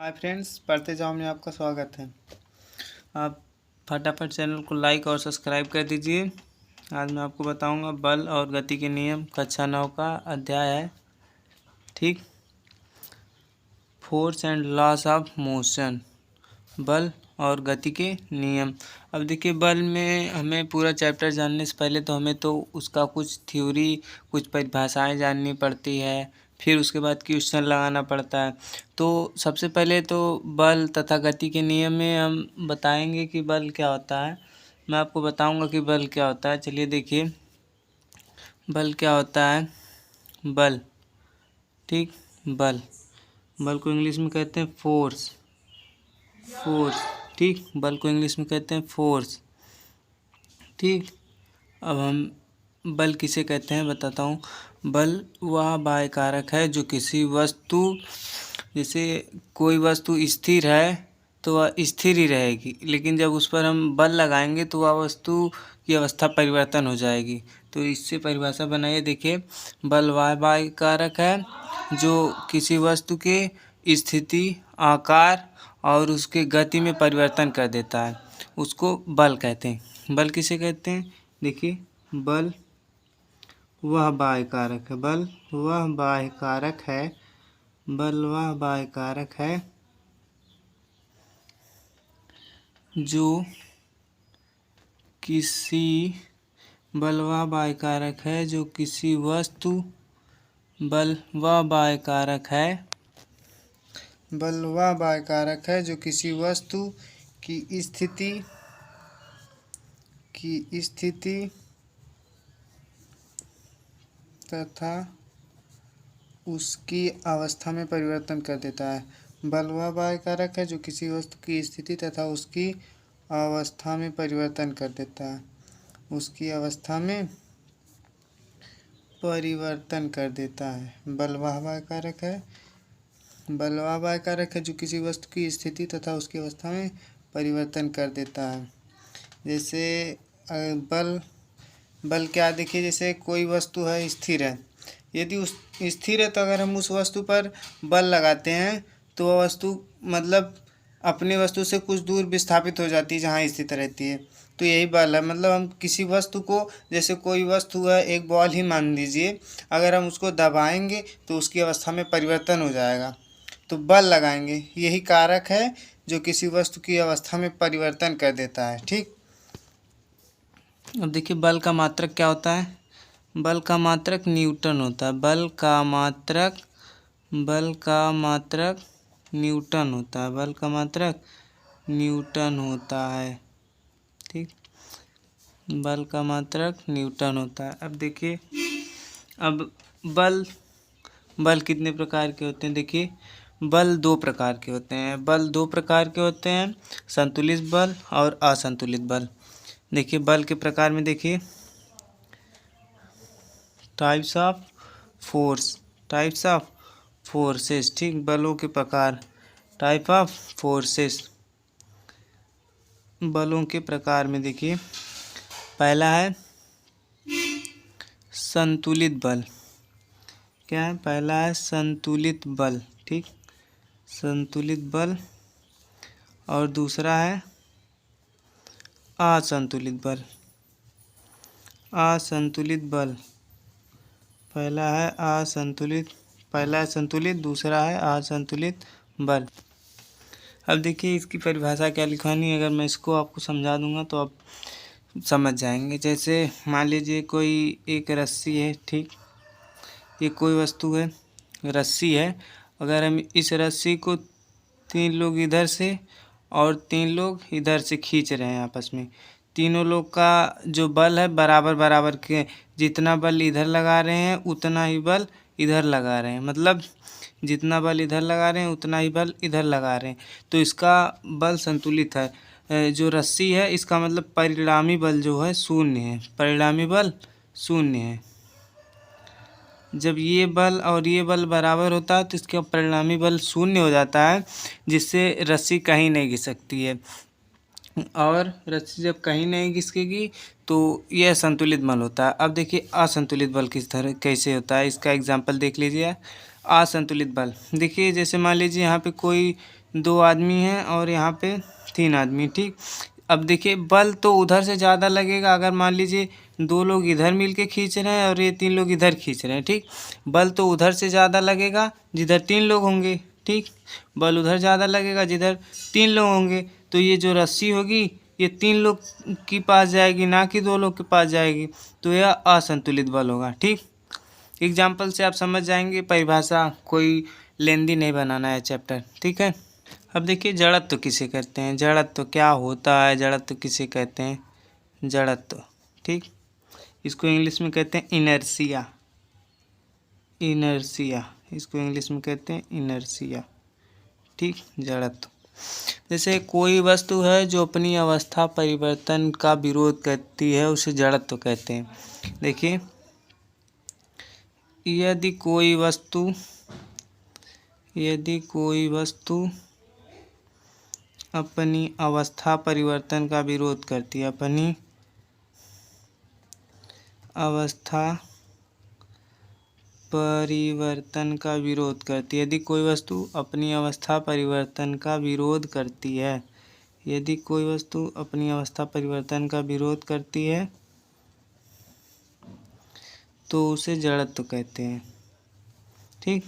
Hi friends, पढ़ते जाओ में आपका स्वागत है। आप फटाफट चैनल को लाइक और सब्सक्राइब कर दीजिए। आज मैं आपको बताऊंगा बल और गति के नियम, कक्षा 9 का अध्याय है। ठीक, force and loss of motion, बल और गति के नियम। अब देखिए, बल में हमें पूरा चैप्टर जानने से पहले तो हमें तो उसका कुछ थ्योरी, कुछ परिभाषाएं जाननी पड़ती है, फिर उसके बाद क्वेश्चन लगाना पड़ता है। तो सबसे पहले तो बल तथा गति के नियम में हम बताएंगे कि बल क्या होता है। मैं आपको बताऊंगा कि बल क्या होता है। चलिए देखिए, बल क्या होता है। बल, ठीक, बल बल को इंग्लिश में कहते हैं फोर्स। ठीक, बल को इंग्लिश में कहते हैं फोर्स। ठीक, अब हम बल किसे कहते हैं बताता हूँ। बल वह बाह्य कारक है जो किसी वस्तु, जैसे कोई वस्तु स्थिर है तो वह स्थिर ही रहेगी, लेकिन जब उस पर हम बल लगाएंगे तो वह वस्तु की अवस्था परिवर्तन हो जाएगी। तो इससे परिभाषा बनाइए। देखिए, बल वह बाह्य कारक है जो किसी वस्तु के स्थिति, आकार और उसके गति में परिवर्तन कर देता है, उसको बल कहते हैं। बल किसे कहते हैं? देखिए, बल वह बाह्य कारक है, बल वह बाह्य कारक है, बल वह बाह्य कारक है जो किसी बल वह बाह्य कारक है जो किसी वस्तु बल वह बाह्य कारक है बल वह बाह्य कारक है जो किसी वस्तु की स्थिति तथा उसकी अवस्था में परिवर्तन कर देता है। बल वह बाह्य कारक है जो किसी वस्तु की स्थिति तथा उसकी अवस्था में परिवर्तन कर देता है, उसकी अवस्था में परिवर्तन कर देता है। बल वह बाह्य कारक है, बल वह बाह्य कारक है जो किसी वस्तु की स्थिति तथा उसकी अवस्था में परिवर्तन कर देता है। जैसे बल क्या, देखिए, जैसे कोई वस्तु है, स्थिर है, यदि उस स्थिर है तो अगर हम उस वस्तु पर बल लगाते हैं तो वह वस्तु मतलब अपनी वस्तु से कुछ दूर विस्थापित हो जाती है जहाँ स्थित रहती है। तो यही बल है। मतलब हम किसी वस्तु को, जैसे कोई वस्तु है, एक बॉल ही मान लीजिए, अगर हम उसको दबाएंगे तो उसकी अवस्था में परिवर्तन हो जाएगा, तो बल लगाएंगे। यही कारक है जो किसी वस्तु की अवस्था में परिवर्तन कर देता है। ठीक, अब देखिए, बल का मात्रक क्या होता है। बल का मात्रक न्यूटन होता है। बल का मात्रक न्यूटन होता है। बल का मात्रक न्यूटन होता है। ठीक, बल का मात्रक न्यूटन होता है। अब देखिए, अब बल कितने प्रकार के होते हैं। देखिए, बल दो प्रकार के होते हैं। बल दो प्रकार के होते हैं, संतुलित बल और असंतुलित बल। देखिए, बल के प्रकार में देखिए, टाइप्स ऑफ फोर्सेस। ठीक, बलों के प्रकार, टाइप ऑफ फोर्सेस। बलों के प्रकार में देखिए, पहला है संतुलित बल। क्या है? पहला है संतुलित बल। ठीक, संतुलित बल। और दूसरा है असंतुलित बल। असंतुलित बल, पहला है संतुलित, दूसरा है असंतुलित बल। अब देखिए, इसकी परिभाषा क्या लिखवानी है, अगर मैं इसको आपको समझा दूंगा तो आप समझ जाएंगे। जैसे मान लीजिए कोई एक रस्सी है। ठीक, ये कोई वस्तु है, रस्सी है। अगर हम इस रस्सी को 3 लोग इधर से और 3 लोग इधर से खींच रहे हैं आपस में, तीनों लोग का जो बल है बराबर बराबर के, जितना बल इधर लगा रहे हैं उतना ही बल इधर लगा रहे हैं, मतलब जितना बल इधर लगा रहे हैं उतना ही बल इधर लगा रहे हैं, तो इसका बल संतुलित है। जो रस्सी है इसका मतलब परिणामी बल जो है शून्य है, परिणामी बल शून्य है। जब ये बल और ये बल बराबर होता है तो इसका परिणामी बल शून्य हो जाता है, जिससे रस्सी कहीं नहीं घिसकती है। और रस्सी जब कहीं नहीं घिसकेगी तो यह संतुलित बल होता है। अब देखिए, असंतुलित बल किस तरह कैसे होता है, इसका एग्जाम्पल देख लीजिए। असंतुलित बल देखिए, जैसे मान लीजिए यहाँ पे कोई 2 आदमी हैं और यहाँ पे 3 आदमी, ठीक। अब देखिए बल तो उधर से ज़्यादा लगेगा अगर मान लीजिए 2 लोग इधर मिल के खींच रहे हैं और ये 3 लोग इधर खींच रहे हैं, ठीक। बल तो उधर से ज़्यादा लगेगा जिधर 3 लोग होंगे, ठीक। बल उधर ज़्यादा लगेगा जिधर 3 लोग होंगे, तो ये जो रस्सी होगी ये 3 लोग के पास जाएगी, ना कि 2 लोग के पास जाएगी, तो यह असंतुलित बल होगा, ठीक। एग्जाम्पल से आप समझ जाएंगे, परिभाषा कोई लेंदी नहीं बनाना है चैप्टर, ठीक है। अब देखिए जड़त्व किसे कहते हैं, जड़त्व क्या होता है, जड़त्व किसे कहते हैं, जड़त्व, ठीक। इसको इंग्लिश में कहते हैं इनर्शिया, इनर्शिया, इसको इंग्लिश में कहते हैं इनर्शिया, ठीक। जड़त्व जैसे कोई वस्तु है जो अपनी अवस्था परिवर्तन का विरोध करती है उसे जड़त्व कहते हैं। देखिए यदि कोई वस्तु अपनी अवस्था परिवर्तन का विरोध करती है, अपनी अवस्था परिवर्तन का विरोध करती है, यदि कोई वस्तु अपनी अवस्था परिवर्तन का विरोध करती है, यदि कोई वस्तु अपनी अवस्था परिवर्तन का विरोध करती है तो उसे जड़त्व कहते हैं, ठीक।